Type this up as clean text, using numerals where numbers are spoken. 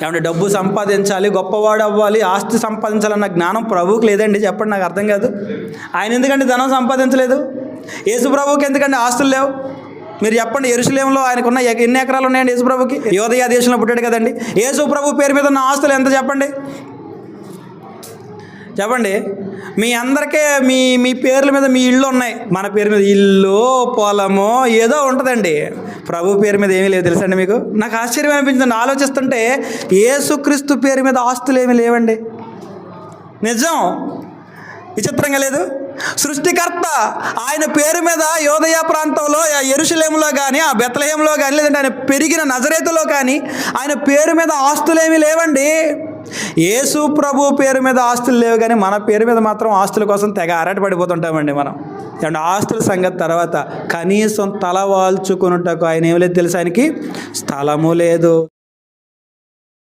ఏమంటే డబ్బు సంపాదించాలి, గొప్పవాడు అవ్వాలి, ఆస్తి సంపాదించాలన్న జ్ఞానం ప్రభువుకి లేదండి? చెప్పండి, నాకు అర్థం కాదు. ఆయన ఎందుకంటే ధనం సంపాదించలేదు? యేసు ప్రభువుకి ఎందుకంటే ఆస్తులు లేవు? మీరు చెప్పండి. యెరూషలేములో ఆయనకున్న ఎన్ని ఎకరాలు ఉన్నాయండి యేసు ప్రభుకి? యోదయ దేశంలో పుట్టాడు కదండి. యేసు ప్రభు పేరు మీద ఉన్న ఆస్తులు ఎంత చెప్పండి? చెప్పండి. మీ అందరికీ మీ పేర్ల మీద మీ ఇళ్ళు ఉన్నాయి. మన పేరు మీద ఇల్లు, పొలము ఏదో ఉంటుందండి. ప్రభు పేరు మీద ఏమీ లేవు. తెలుసండి మీకు? నాకు ఆశ్చర్యం అనిపించింది ఆలోచిస్తుంటే. యేసుక్రీస్తు పేరు మీద ఆస్తులు ఏమీ లేవండి. నిజం. విచిత్రంగా లేదు? సృష్టికర్త ఆయన పేరు మీద యోదయ ప్రాంతంలో, యెరూషలేములో కానీ, ఆ బెత్లెహేములో కానీ, లేదంటే ఆయన పెరిగిన నజరేతులో కానీ ఆయన పేరు మీద ఆస్తులేమీ లేవండి. యేసు ప్రభు పేరు మీద ఆస్తులు లేవు, కానీ మన పేరు మీద మాత్రం ఆస్తుల కోసం తెగ ఆరాటపడిపోతుంటామండి మనం. అండ్ ఆస్తుల సంగతి తర్వాత, కనీసం తల వాల్చుకున్నటకు ఆయన ఏమి లేదు తెలుసు, ఆయనకి స్థలము లేదు.